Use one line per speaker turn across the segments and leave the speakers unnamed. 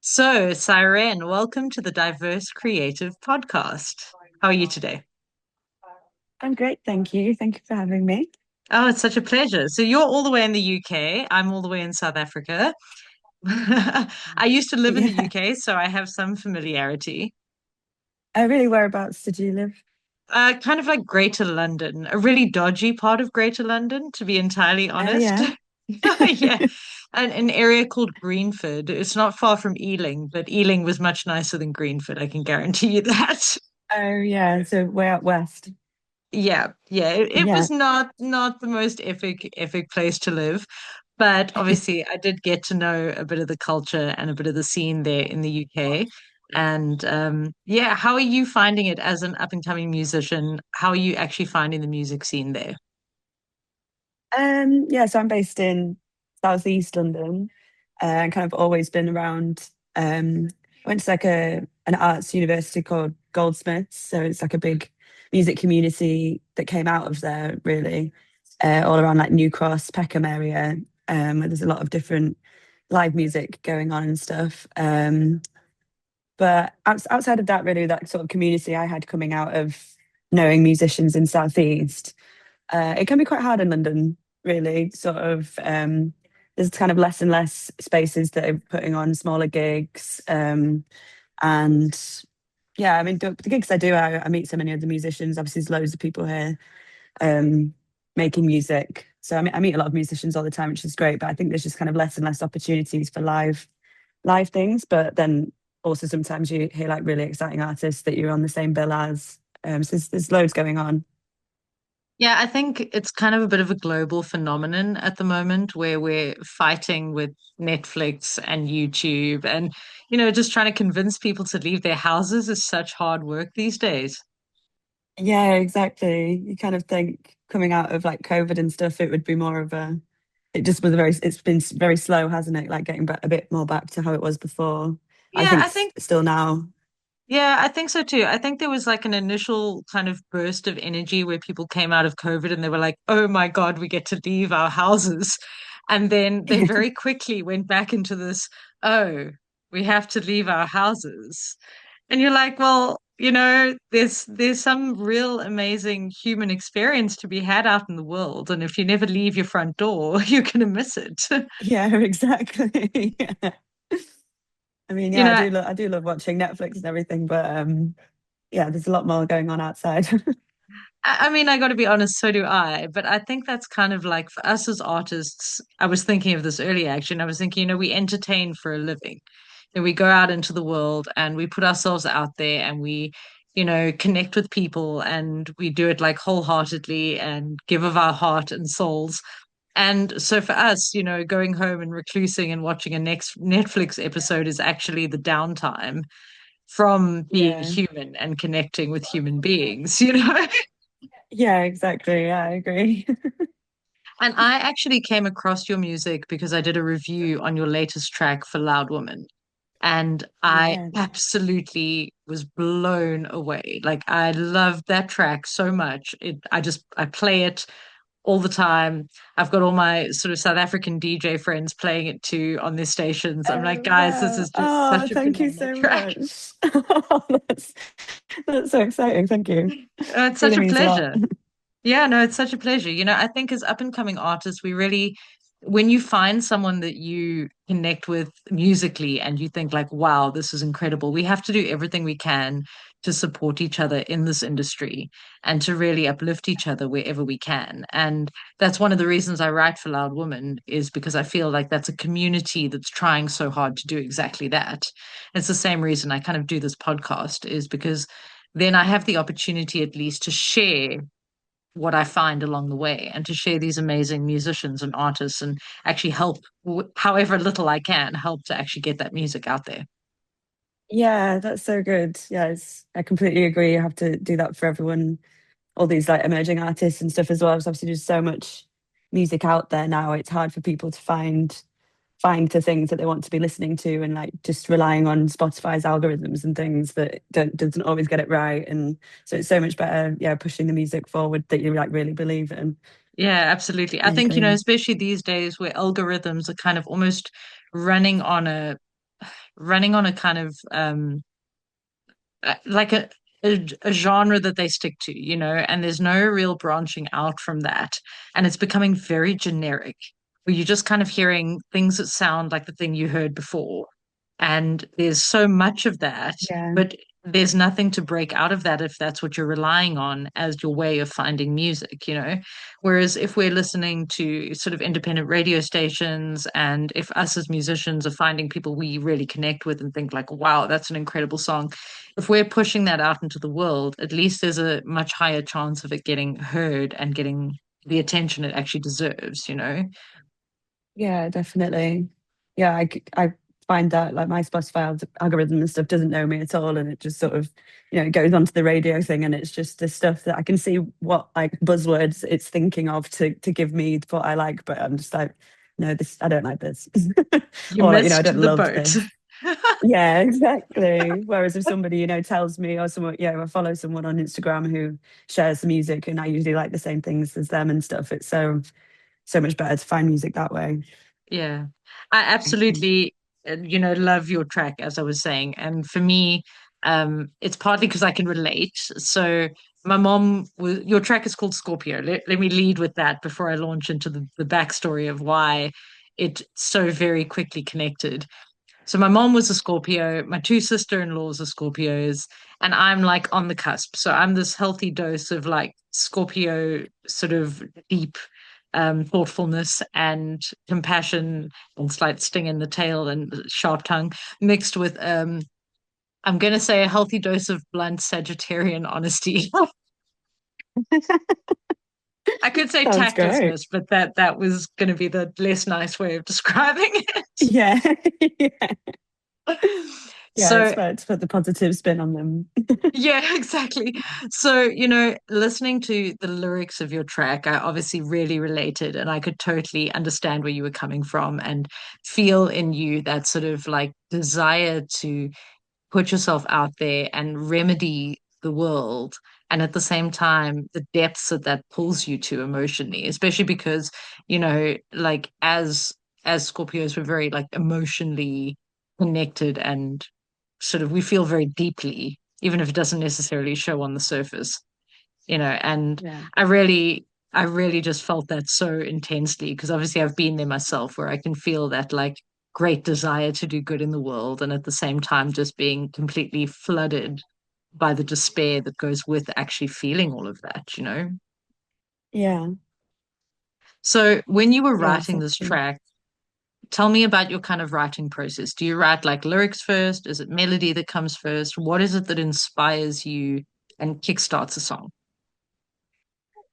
So, Sirene, welcome to the Diverse Creative Podcast. How are you today?
I'm great, thank you. Thank you for having me.
Oh, it's such a pleasure. So, you're all the way in the UK. I'm all the way in South Africa. I used to live in the
Yeah.
UK, so I have some familiarity.
Really, whereabouts did you live?
Kind of like Greater London, a really dodgy part of Greater London, to be entirely
Oh,
honest.
yeah.
Yeah, an area called Greenford. It's not far from Ealing, but Ealing was much nicer than Greenford, I can guarantee you that.
Oh, yeah. So way out west.
Yeah, yeah, it
Yeah.
was not the most epic place to live, but obviously I did get to know a bit of the culture and a bit of the scene there in the UK. And yeah, how are you finding it as an up and coming musician? How are you actually finding the music scene there?
Yeah, so I'm based in southeast London, and kind of always been around. I went to like an arts university called Goldsmiths, so it's like a big music community that came out of there, really, all around like New Cross, Peckham area, where there's a lot of different live music going on and stuff. But outside of that, really, that sort of community I had coming out of knowing musicians in Southeast, it can be quite hard in London, really. There's kind of less and less spaces that are putting on smaller gigs. And yeah, I mean, the gigs I do, I meet so many other musicians. Obviously, there's loads of people here um, making music. So I meet a lot of musicians all the time, which is great. But I think there's just kind of less and less opportunities for live things. But then also sometimes you hear like really exciting artists that you're on the same bill as. So there's loads going on.
Yeah, I think it's kind of a bit of a global phenomenon at the moment where we're fighting with Netflix and YouTube and, just trying to convince people to leave their houses is such hard work these days.
Yeah, exactly. You kind of think coming out of like COVID and stuff, it would be more of a, it just was a very, it's been very slow, hasn't it? Like getting back a bit more back to how it was before. I
Yeah,
think
I think
still now.
Yeah, I think so too. I think there was like an initial kind of burst of energy where people came out of COVID and they were like, oh my God, we get to leave our houses. And then they very quickly went back into this, oh, we have to leave our houses. And you're like, well, there's some real amazing human experience to be had out in the world. And if you never leave your front door, you're gonna miss it.
Yeah, exactly. Yeah. I mean,
You
yeah,
know,
I do love watching Netflix and everything, but yeah, there's a lot more going on outside.
I mean, I got to be honest, so do I. But I think that's kind of like for us as artists. I was thinking of this earlier, actually, and I was thinking, we entertain for a living. And we go out into the world and we put ourselves out there and we, connect with people and we do it like wholeheartedly and give of our heart and souls. And so for us, going home and reclusing and watching a next Netflix episode is actually the downtime from being
Yeah.
human and connecting with human beings.
Yeah, exactly. Yeah, I agree.
And I actually came across your music because I did a review on your latest track for Loud Woman. And I
Yeah.
absolutely was blown away. Like I love that track so much. I play it all the time. I've got all my sort of South African DJ friends playing it too on their stations. I'm like,
Oh,
guys, this
wow.
is just
Oh,
such a
thank you
phenomenal
so
track.
much. That's so exciting. Thank you.
It's such
Really
a
means a lot.
pleasure. Yeah, no, it's such a pleasure. I think as up and coming artists, when you find someone that you connect with musically and you think like, wow, this is incredible, we have to do everything we can to support each other in this industry and to really uplift each other wherever we can. And that's one of the reasons I write for Loud Women is because I feel like that's a community that's trying so hard to do exactly that. It's the same reason I kind of do this podcast is because then I have the opportunity at least to share what I find along the way and to share these amazing musicians and artists and actually help, however little I can, help to actually get that music out there.
Yeah, that's so good. Yeah, I completely agree. You have to do that for everyone, all these like emerging artists and stuff as well. So obviously there's so much music out there now. It's hard for people to find the things that they want to be listening to, and like just relying on Spotify's algorithms and things that doesn't always get it right. And so it's so much better, yeah, pushing the music forward that you like really believe in.
Yeah, absolutely. I
I
think,
agree.
especially these days where algorithms are kind of almost running on running on a kind of like a genre that they stick to, and there's no real branching out from that. And it's becoming very generic, where you're just kind of hearing things that sound like the thing you heard before. And there's so much of that,
Yeah.
but there's nothing to break out of that if that's what you're relying on as your way of finding music. Whereas if we're listening to sort of independent radio stations, and if us as musicians are finding people we really connect with and think like, wow, that's an incredible song, if we're pushing that out into the world, at least there's a much higher chance of it getting heard and getting the attention it actually deserves.
Yeah, definitely. Yeah, I find that like my Spotify algorithm and stuff doesn't know me at all, and it just sort of, it goes onto the radio thing, and it's just the stuff that I can see what like buzzwords it's thinking of to give me what I like, but I'm just like, no, this I don't like this,
You
or like, I
missed
don't
the
love
boat.
this. Yeah, exactly. Whereas if somebody, tells me, or someone, I follow someone on Instagram who shares the music, and I usually like the same things as them and stuff. It's so much better to find music that way.
Yeah, I absolutely, love your track, as I was saying. And for me, it's partly because I can relate. So my mom was, your track is called Scorpio. Let me lead with that before I launch into the backstory of why it so very quickly connected. So my mom was a Scorpio, my two sister-in-laws are Scorpios, and I'm like on the cusp. So I'm this healthy dose of like Scorpio sort of deep thoughtfulness and compassion and slight sting in the tail and sharp tongue mixed with I'm gonna say a healthy dose of blunt Sagittarian honesty. I could say
Sounds great.
tactlessness, but that was gonna be the less nice way of describing it.
Yeah. Yeah. Yeah, it's
So
fair to put the positive spin on them.
yeah, exactly. So, listening to the lyrics of your track, I obviously really related and I could totally understand where you were coming from and feel in you that sort of like desire to put yourself out there and remedy the world. And at the same time, the depths that that pulls you to emotionally, especially because, like as Scorpios, we're very like emotionally connected and sort of we feel very deeply, even if it doesn't necessarily show on the surface. And
Yeah.
I really just felt that so intensely because obviously I've been there myself where I can feel that like great desire to do good in the world and at the same time just being completely flooded by the despair that goes with actually feeling all of that.
Yeah.
So when you were
Yeah,
writing this
exactly.
track, tell me about your kind of writing process. Do you write like lyrics first? Is it melody that comes first? What is it that inspires you and kickstarts a song?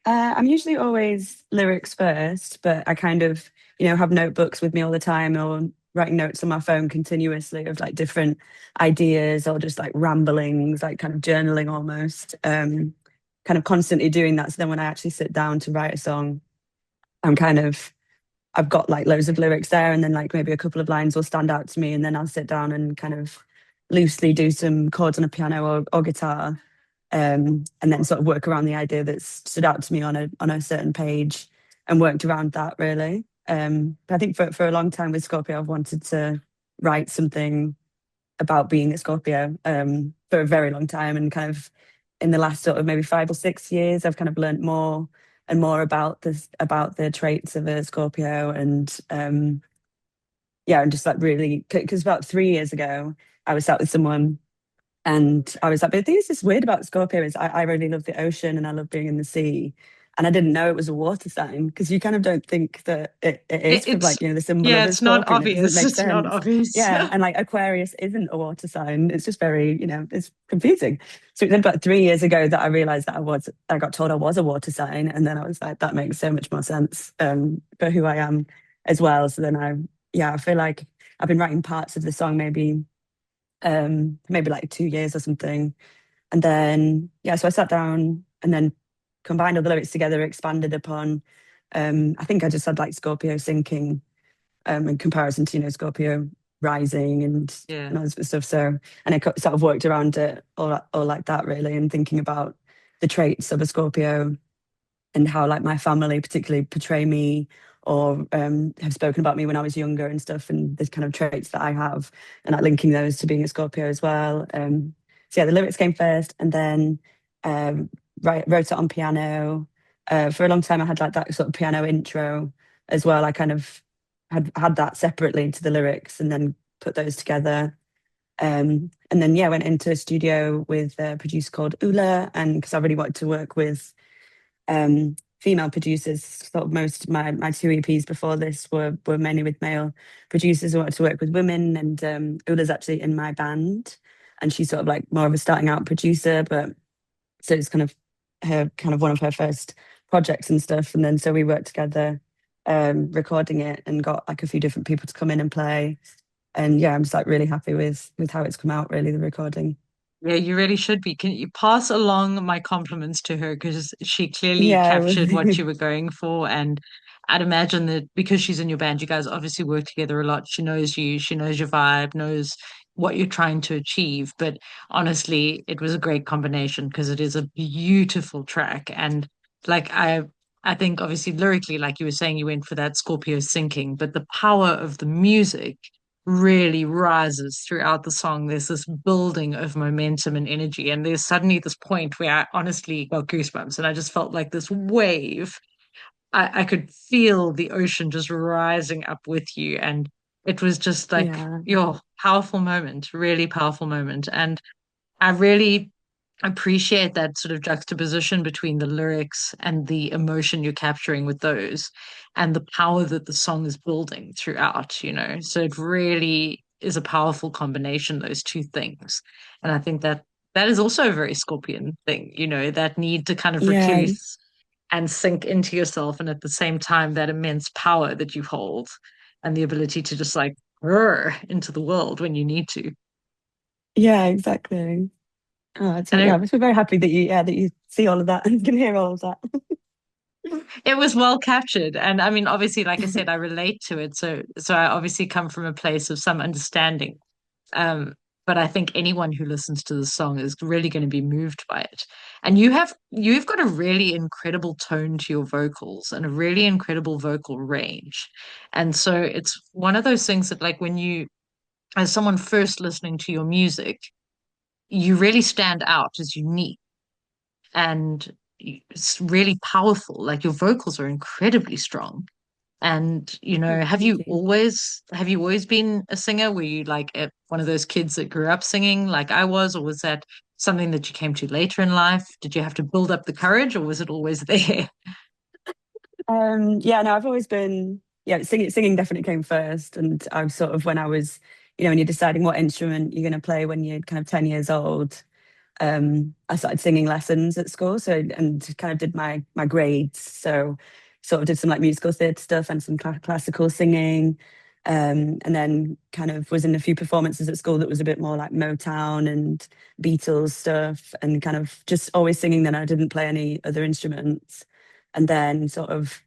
I'm usually always lyrics first, but I kind of, have notebooks with me all the time, or writing notes on my phone continuously of like different ideas, or just like ramblings, like kind of journaling almost. Kind of constantly doing that. So then when I actually sit down to write a song, I'm kind of I've got like loads of lyrics there, and then like maybe a couple of lines will stand out to me, and then I'll sit down and kind of loosely do some chords on a piano or guitar, and then sort of work around the idea that's stood out to me on a certain page, and worked around that really. But I think for a long time with Scorpio, I've wanted to write something about being a Scorpio, for a very long time, and kind of in the last sort of maybe 5 or 6 years, I've kind of learned more and more about the traits of a Scorpio, and yeah, and just like really, because about 3 years ago, I was sat with someone, and I was like, but the thing is just weird about Scorpio is I really love the ocean and I love being in the sea. And I didn't know it was a water sign, because you kind of don't think that it
It,
is, for
it's
like, the symbol
yeah,
of a
it's not
scorpion. It doesn't
obvious.
make
It's not
sense.
obvious.
Yeah. And like Aquarius isn't a water sign. It's just very, it's confusing. So it was about 3 years ago that I realized that I got told I was a water sign. And then I was like, that makes so much more sense, for who I am as well. So then I feel like I've been writing parts of the song maybe like 2 years or something. And then, yeah, so I sat down and then combined all the lyrics together, expanded upon, I think I just had like Scorpio sinking, in comparison to, Scorpio rising,
Yeah.
and all this stuff. So, and I sort of worked around it all like that really, and thinking about the traits of a Scorpio, and how like my family particularly portray me, or have spoken about me when I was younger and stuff, and the kind of traits that I have, and like linking those to being a Scorpio as well. So yeah, the lyrics came first, and then um, wrote it on piano. For a long time, I had like that sort of piano intro as well. I kind of had that separately to the lyrics, and then put those together. And then yeah, went into a studio with a producer called Ula, and because I really wanted to work with female producers. Sort of most of my two EPs before this were mainly with male producers. I wanted to work with women, and Ula's actually in my band, and she's sort of like more of a starting out producer, but so it's kind of one of her first projects and stuff. And then so we worked together, recording it, and got like a few different people to come in and play. And yeah, I'm just like really happy with how it's come out, really, the recording.
Yeah, you really should be. Can you pass along my compliments to her because she clearly
Yeah,
captured what you were going for. And I'd imagine that because she's in your band, you guys obviously work together a lot. She knows you, she knows your vibe, knows what you're trying to achieve. But honestly, it was a great combination because it is a beautiful track. And like I think obviously lyrically, like you were saying, you went for that Scorpio sinking, but the power of the music really rises throughout the song. There's this building of momentum and energy, and there's suddenly this point where I honestly got goosebumps, and I just felt like this wave. I could feel the ocean just rising up with you, and it was just like
yeah,
your powerful moment, really powerful moment. And I really appreciate that sort of juxtaposition between the lyrics and the emotion you're capturing with those and the power that the song is building throughout. So it really is a powerful combination, those two things. And I think that that is also a very Scorpion thing, that need to kind of
yeah,
recluse and sink into yourself. And at the same time, that immense power that you hold and the ability to just like roar into the world when you need to.
yeah, exactly. Oh,
And
yeah, I'm so very happy that you see all of that and can hear all of that.
it was well captured. And I mean, obviously, like I said, I relate to it. So I obviously come from a place of some understanding. Um, but I think anyone who listens to the song is really going to be moved by it. And you've got a really incredible tone to your vocals and a really incredible vocal range. And so it's one of those things that like when you as someone first listening to your music, you really stand out as unique and it's really powerful. Like your vocals are incredibly strong. And
Oh,
have
thank
you
you.
always have you always been a singer? Were you like one of those kids that grew up singing like I was, or was that something that you came to later in life? Did you have to build up the courage, or was it always there?
Yeah, no, I've always been, yeah, singing definitely came first. And I was sort of, when I was, when you're deciding what instrument you're going to play when you're kind of 10 years old, I started singing lessons at school. So, and kind of did my grades. So sort of did some like musical theatre stuff and some classical singing. And then kind of was in a few performances at school that was a bit more like Motown and Beatles stuff, and kind of just always singing. Then I didn't play any other instruments. And then sort of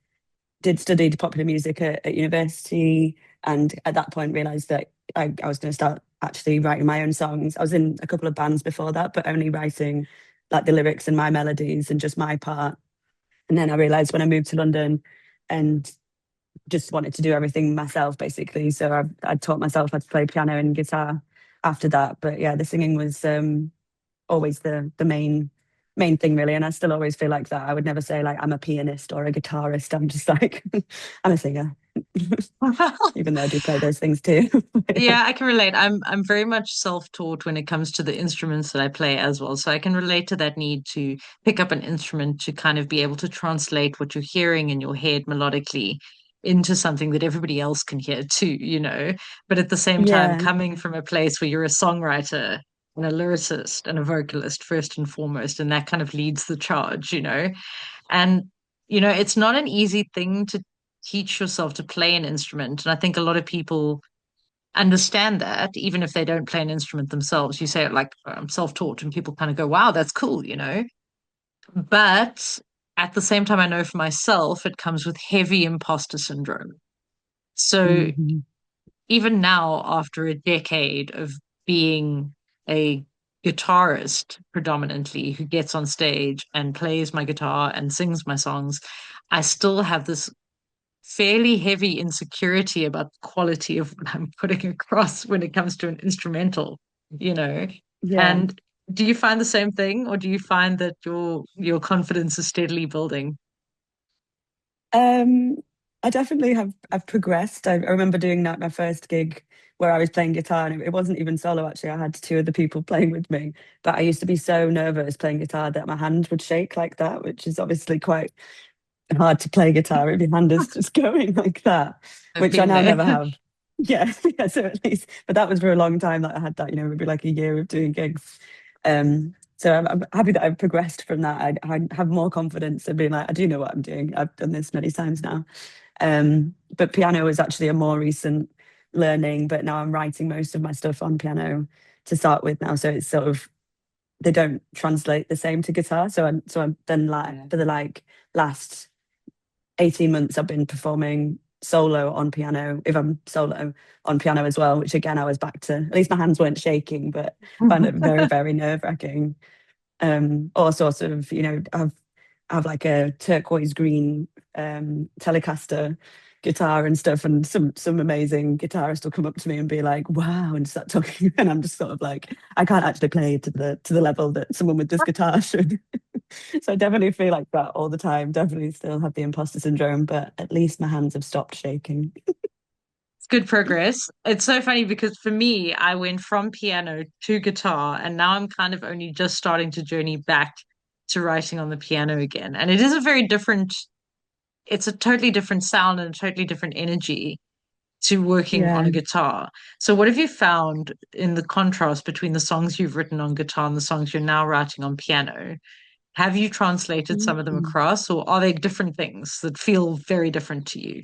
did study popular music at university, and at that point realized that I was going to start actually writing my own songs. I was in a couple of bands before that, but only writing like the lyrics and my melodies and just my part. And then I realized when I moved to London and just wanted to do everything myself, basically. So I taught myself how to play piano and guitar after that. But yeah, the singing was always the main thing, really. And I still always feel like that. I would never say like I'm a pianist or a guitarist. I'm just like I'm a singer. Even though I do play those things too.
Yeah, I can relate. I'm very much self-taught when it comes to the instruments that I play as well. So I can relate to that need to pick up an instrument to kind of be able to translate what you're hearing in your head melodically into something that everybody else can hear too. But at the same time,
Yeah,
coming from a place where you're a songwriter and a lyricist and a vocalist first and foremost, and that kind of leads the charge. And it's not an easy thing to teach yourself to play an instrument. And I think a lot of people understand that even if they don't play an instrument themselves. You say it like I'm self-taught, and people kind of go, wow, that's cool. But at the same time, I know for myself, it comes with heavy imposter syndrome. So
hmm,
even now, after a decade of being a guitarist predominantly who gets on stage and plays my guitar and sings my songs, I still have this fairly heavy insecurity about the quality of what I'm putting across when it comes to an instrumental, you know.
Yeah.
And do you find the same thing, or do you find that your confidence is steadily building?
Um, I definitely have. I've progressed. I remember doing that my first gig where I was playing guitar, and it wasn't even solo. Actually, I had two other people playing with me. But I used to be so nervous playing guitar that my hand would shake like that, which is obviously quite hard to play guitar if your hand is just going like that,
I've
which I
been
now
there.
never have. Yeah, yeah. So at least, but that was for a long time that I had that. You know, it would be like a year of doing gigs. So I'm happy that I've progressed from that. I have more confidence in being like, I do know what I'm doing. I've done this many times now. But piano is actually a more recent learning. But now I'm writing most of my stuff on piano to start with now. So it's sort of they don't translate the same to guitar. So I'm then like for the like last 18 months I've been performing solo on piano, if I'm solo on piano as well, which again I was back to at least my hands weren't shaking, but found it very, very nerve-wracking. Or sort of, I have like a turquoise green Telecaster guitar and stuff, and some amazing guitarist will come up to me and be like, "Wow," and start talking, and I'm just sort of like, I can't actually play to the level that someone with this guitar should. So I definitely feel like that all the time. Definitely still have the imposter syndrome, but at least my hands have stopped shaking.
It's good progress. It's so funny because for me, I went from piano to guitar, and now I'm kind of only just starting to journey back to writing on the piano again. And it is a very different, it's a totally different sound and a totally different energy to working on
Yeah.
a guitar. So, what have you found in the contrast between the songs you've written on guitar and the songs you're now writing on piano? Have you translated some of them
Mm.
across, or are they different things that feel very different to you?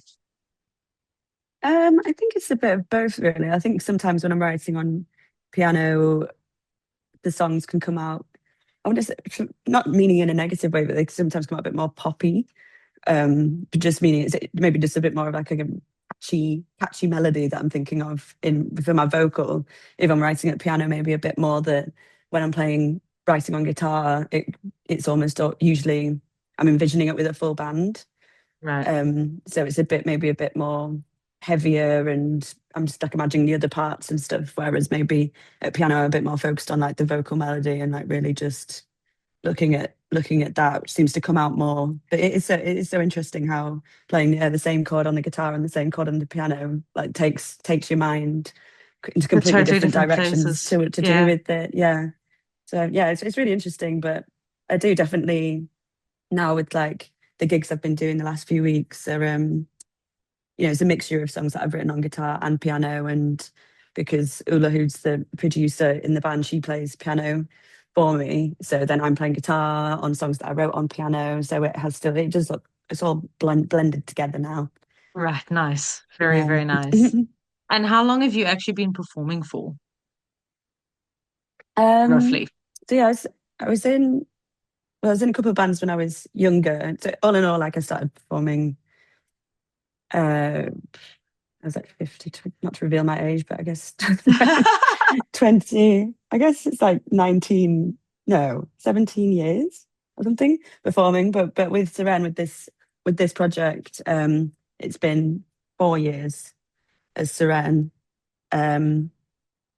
I think it's a bit of both, really. I think sometimes when I'm writing on piano, the songs can come out, I want to say, not meaning in a negative way, but they sometimes come out a bit more poppy. But just meaning it's maybe just a bit more of like a catchy melody that I'm thinking of in for my vocal. If I'm writing at piano, maybe a bit more that when I'm playing writing on guitar, it's almost usually I'm envisioning it with a full band.
Right.
So it's a bit maybe a bit more heavier, and I'm just like imagining the other parts and stuff. Whereas maybe at piano, I'm a bit more focused on like the vocal melody and like really just looking at that, which seems to come out more. But it is so interesting how playing the same chord on the guitar and the same chord on the piano like takes your mind into
They're
completely
totally
different
different
directions
places.
to do
Yeah.
with it. Yeah. So yeah, it's really interesting. But I do definitely now with like the gigs I've been doing the last few weeks are it's a mixture of songs that I've written on guitar and piano. And because Ula, who's the producer in the band, she plays piano for me. So then I'm playing guitar on songs that I wrote on piano. So it does look, it's all blended together now.
Right. Nice. Very,
Yeah.
very nice. And how long have you actually been performing for,
um,
roughly?
so yeah, I was in, well, I was in a couple of bands when I was younger. So all in all, like I started performing, uh, I was like 50, not to reveal my age, but I guess like 20, I guess it's like 19, no, 17 years or something performing. But with Sirene, with this project, it's been 4 years as Sirene. Um,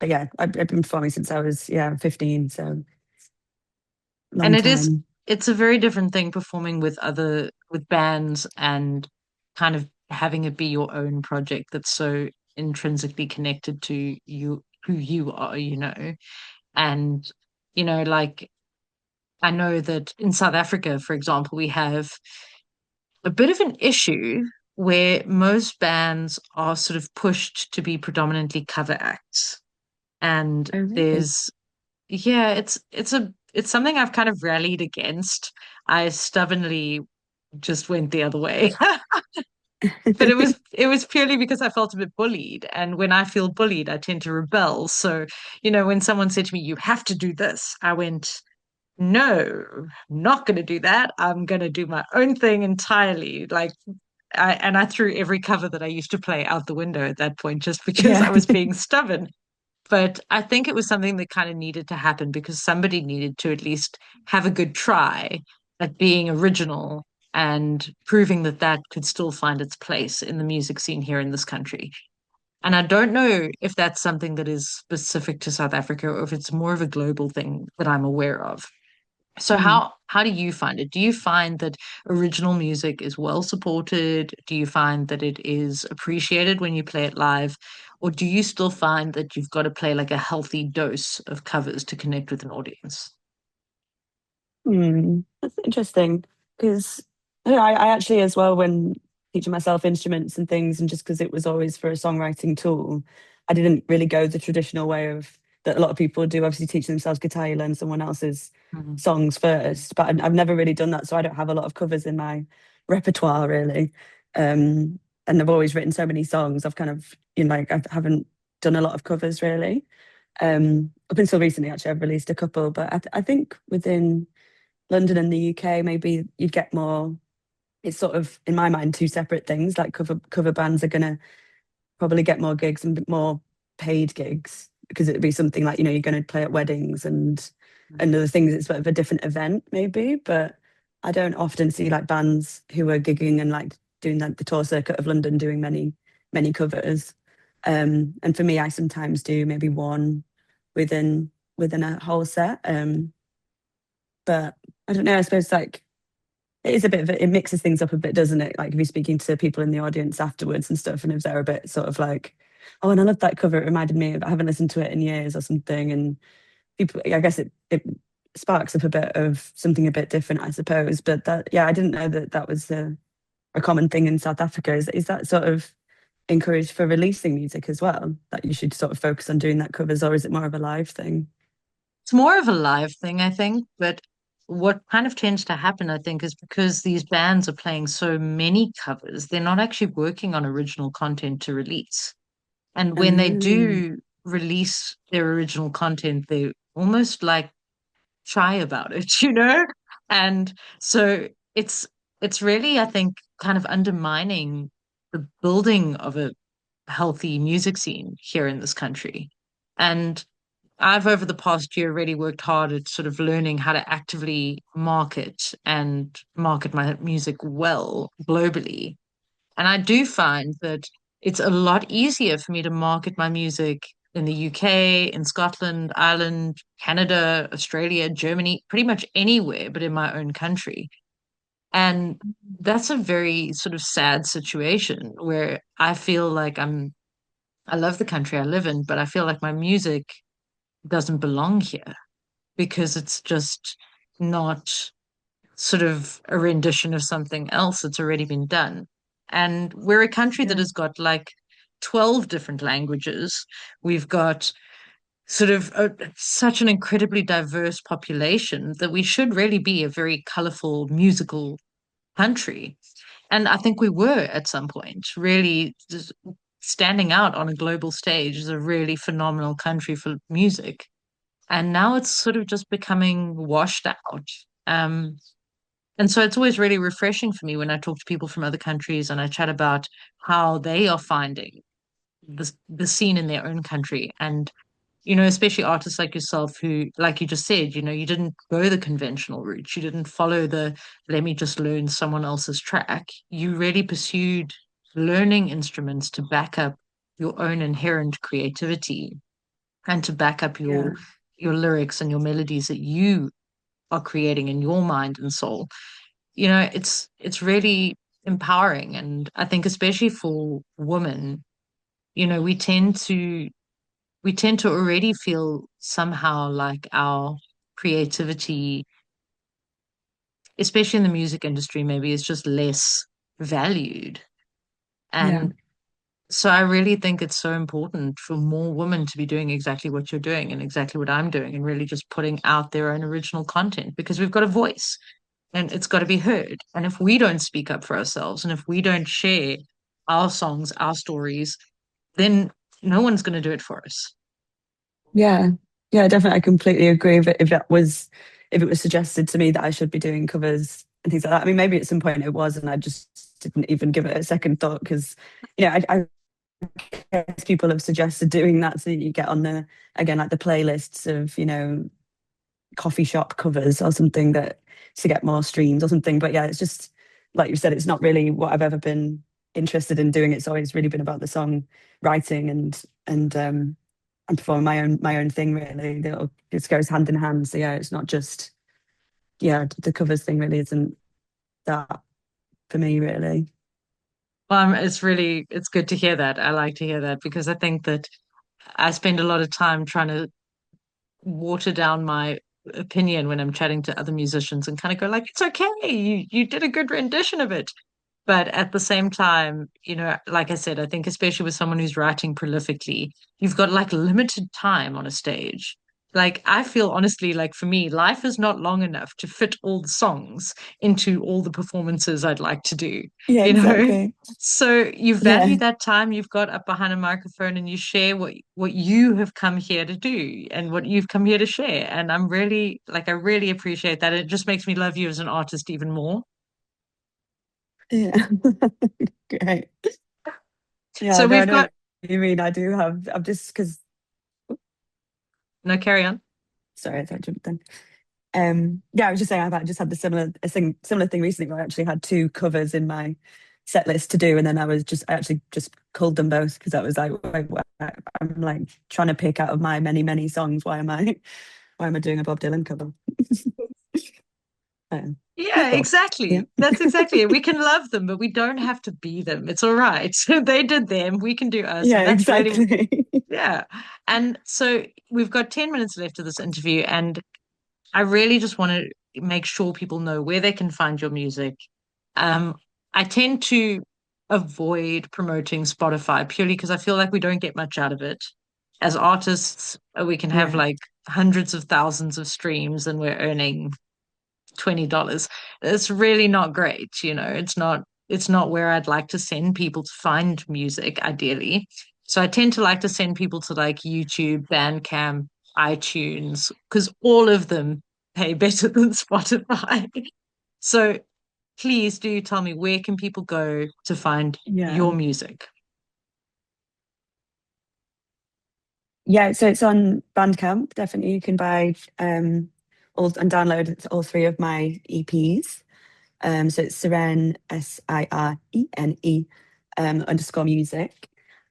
but yeah, I've been performing since I was 15, so
And
long
it is,
time.
it's a very different thing performing with bands and kind of having it be your own project that's so intrinsically connected to you, who you are, And, like I know that in South Africa, for example, we have a bit of an issue where most bands are sort of pushed to be predominantly cover acts. And
Oh, really?
there's yeah, it's something I've kind of rallied against. I stubbornly just went the other way. But it was purely because I felt a bit bullied. And when I feel bullied, I tend to rebel. So, when someone said to me, "You have to do this," I went, "No, I'm not going to do that. I'm going to do my own thing entirely." I threw every cover that I used to play out the window at that point just because I
Yeah.
was being stubborn. But I think it was something that kind of needed to happen because somebody needed to at least have a good try at being original and proving that that could still find its place in the music scene here in this country. And I don't know if that's something that is specific to South Africa or if it's more of a global thing that I'm aware of. So
Mm.
how do you find it? Do you find that original music is well supported? Do you find that it is appreciated when you play it live? Or do you still find that you've got to play like a healthy dose of covers to connect with an audience?
That's interesting because I actually as well when teaching myself instruments and things, and just because it was always for a songwriting tool, I didn't really go the traditional way of that a lot of people do. Obviously, teach themselves guitar, you learn someone else's
Mhm.
songs first, but I've never really done that, so I don't have a lot of covers in my repertoire really. Um, and I've always written so many songs. I've kind of like I haven't done a lot of covers really. Up until recently, actually, I've released a couple, but I think within London and the UK, maybe you'd get more. It's sort of, in my mind, two separate things. Like cover bands are gonna probably get more gigs and more paid gigs because it'd be something like you're going to play at weddings and other things. It's sort of a different event, maybe. But I don't often see like bands who are gigging and like doing like the tour circuit of London doing many covers. And for me, I sometimes do maybe one within a whole set. But I don't know. I suppose like it is a bit of it mixes things up a bit, doesn't it? Like if you're speaking to people in the audience afterwards and stuff, and if they're a bit sort of like, oh, and I love that cover, it reminded me of I haven't listened to it in years or something. And people, I guess it sparks up a bit of something a bit different, I suppose. But that, yeah, I didn't know that that was a common thing in South Africa. Is that sort of encouraged for releasing music as well? That you should sort of focus on doing that covers, or is it more of a live thing?
It's more of a live thing, I think, but what kind of tends to happen, I think, is because these bands are playing so many covers, they're not actually working on original content to release. And when they
Um,
do release their original content, they're almost like shy about it, And so it's it's really, I think, kind of undermining the building of a healthy music scene here in this country. And I've over the past year really worked hard at sort of learning how to actively market my music well globally. And I do find that it's a lot easier for me to market my music in the UK, in Scotland, Ireland, Canada, Australia, Germany, pretty much anywhere but in my own country. And that's a very sort of sad situation where I feel like I love the country I live in, but I feel like my music doesn't belong here because it's just not sort of a rendition of something else that's already been done. And we're a country that
yeah,
has got like 12 different languages. We've got sort of such an incredibly diverse population that we should really be a very colorful musical country. And I think we were at some point really just standing out on a global stage as a really phenomenal country for music. And now it's sort of just becoming washed out. Um, and so it's always really refreshing for me when I talk to people from other countries and I chat about how they are finding the scene in their own country. And, especially artists like yourself who, like you just said, you didn't go the conventional route. You didn't follow the let me just learn someone else's track. You really pursued learning instruments to back up your own inherent creativity and to back up
yeah,
your lyrics and your melodies that you are creating in your mind and soul. It's really empowering. And I think especially for women, we tend to already feel somehow like our creativity, especially in the music industry, maybe is just less valued.
yeah.
And so I really think it's so important for more women to be doing exactly what you're doing and exactly what I'm doing and really just putting out their own original content because we've got a voice and it's got to be heard. And if we don't speak up for ourselves and if we don't share our songs, our stories, then no one's going to do it for us.
Yeah, yeah, definitely. I completely agree. If it was suggested to me that I should be doing covers and things like that, I mean, maybe at some point it was, and I just didn't even give it a second thought because, I guess people have suggested doing that so that you get on the again like the playlists of coffee shop covers or something that to get more streams or something. But yeah, it's just like you said, it's not really what I've ever been interested in doing. It's always really been about the song writing and performing my own thing really. It just goes hand in hand. So yeah, it's not just the covers thing really isn't that for me really.
It's good to hear that. I like to hear that because I think that I spend a lot of time trying to water down my opinion when I'm chatting to other musicians and kind of go like, it's okay, you did a good rendition of it. But at the same time, like I said, I think especially with someone who's writing prolifically, you've got like limited time on a stage. Like I feel honestly, like for me, life is not long enough to fit all the songs into all the performances I'd like to do,
Yeah,
you know?
exactly.
So you value
Yeah.
that time you've got up behind a microphone and you share what you have come here to do and what you've come here to share. And I really appreciate that. It just makes me love you as an artist even more.
Yeah. Great. Yeah,
So
no, I
we've
know
got
what you mean. I'm just because,
no, carry on.
sorry, I jumped in. Yeah, I was just saying I just had similar thing recently where I actually had two covers in my set list to do, and then I actually just culled them both because I was like, I'm like trying to pick out of my many songs. Why am I doing a Bob Dylan cover? My
Yeah,
thoughts. Yeah.
exactly. That's exactly it. We can love them, but we don't have to be them. It's all right. They did them, we can do us.
Yeah,
And that's really,
exactly.
yeah. And so we've got 10 minutes left of this interview, and I really just want to make sure people know where they can find your music. Um, I tend to avoid promoting Spotify purely because I feel like we don't get much out of it. As artists, we can have
Yeah.
like hundreds of thousands of streams and we're earning $20. It's really not great, it's not where I'd like to send people to find music, ideally. So I tend to like to send people to like YouTube, Bandcamp, iTunes, because all of them pay better than Spotify. So please do tell me where can people go to find
Yeah.
your music?
Yeah, so it's on Bandcamp. Definitely, you can buy all and download all three of my EPs. So it's Sirene, Sirene, underscore music.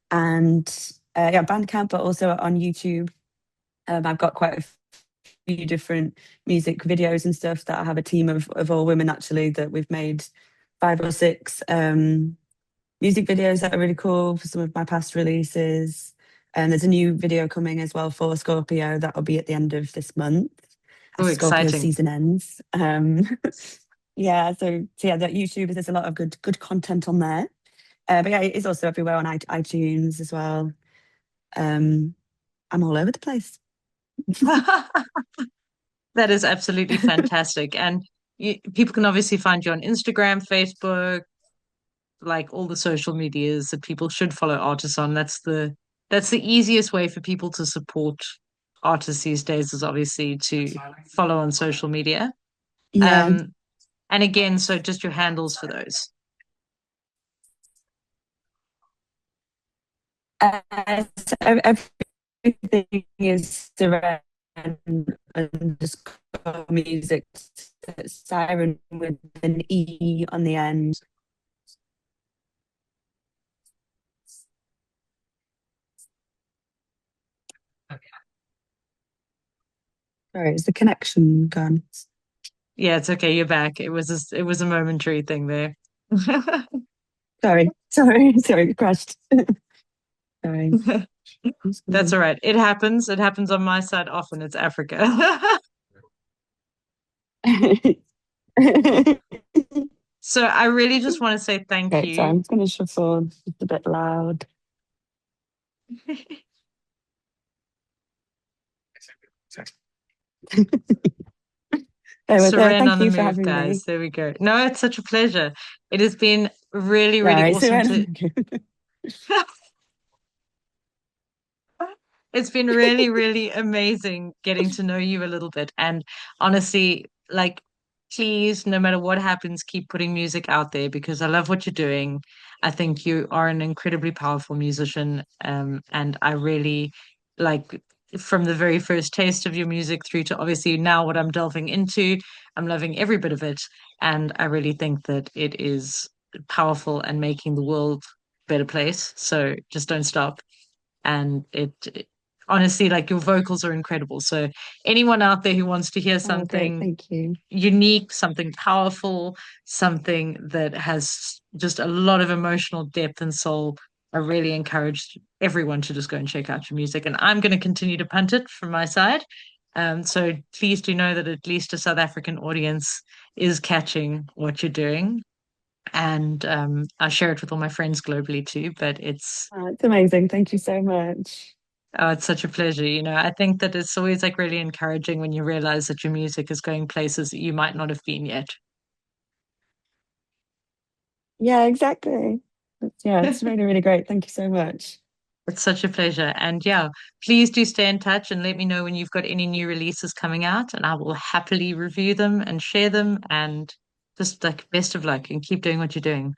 And yeah, Bandcamp, but also on YouTube. I've got quite a few different music videos and stuff that I have a team of all women actually that we've made five or six music videos that are really cool for some of my past releases. And there's a new video coming as well for Scorpio that will be at the end of this month
Oh,
as Scorpio's
exciting.
season ends. Yeah, so yeah, that YouTube, there's a lot of good content on there. But yeah, it is also everywhere on iTunes as well. Um, I'm all over the place.
That is absolutely fantastic. And people can obviously find you on Instagram, Facebook, like all the social medias that people should follow artists on. That's the easiest way for people to support artists these days is obviously to follow on social media.
Yeah,
Um, and again, so just your handles for those.
so everything is Siren underscore music, Siren with an E on the end. Sorry, is the connection gone?
Yeah, it's okay. You're back. It was a momentary thing there.
Sorry, it crashed. Sorry.
That's all right. It happens. It happens on my side often. It's Africa.
Okay,
So I really just want to say thank
so
you.
I'm going to shuffle just a bit loud.
Seren on
Thank
the
you for
move,
having me.
guys. There we go. No, it's such a pleasure. It has been really, really
Sorry,
awesome to.
Siren.
It's been really, really amazing getting to know you a little bit. And honestly, like, please, no matter what happens, keep putting music out there because I love what you're doing. I think you are an incredibly powerful musician. And I really like from the very first taste of your music through to obviously now what I'm delving into. I'm loving every bit of it. And I really think that it is powerful and making the world a better place. So just don't stop. And honestly, like your vocals are incredible. So anyone out there who wants to hear
Oh, great.
something
Thank you.
unique, something powerful, something that has just a lot of emotional depth and soul, I really encourage everyone to just go and check out your music. And I'm going to continue to punt it from my side. So please do know that at least a South African audience is catching what you're doing. And I share it with all my friends globally too. But
It's amazing. Thank you so much.
it's such a pleasure. I think that it's always like really encouraging when you realize that your music is going places that you might not have been yet.
Yeah, exactly. Yeah, it's really, really great. Thank you so much.
It's such a pleasure. And yeah, please do stay in touch and let me know when you've got any new releases coming out, and I will happily review them and share them. And just like best of luck and keep doing what you're doing.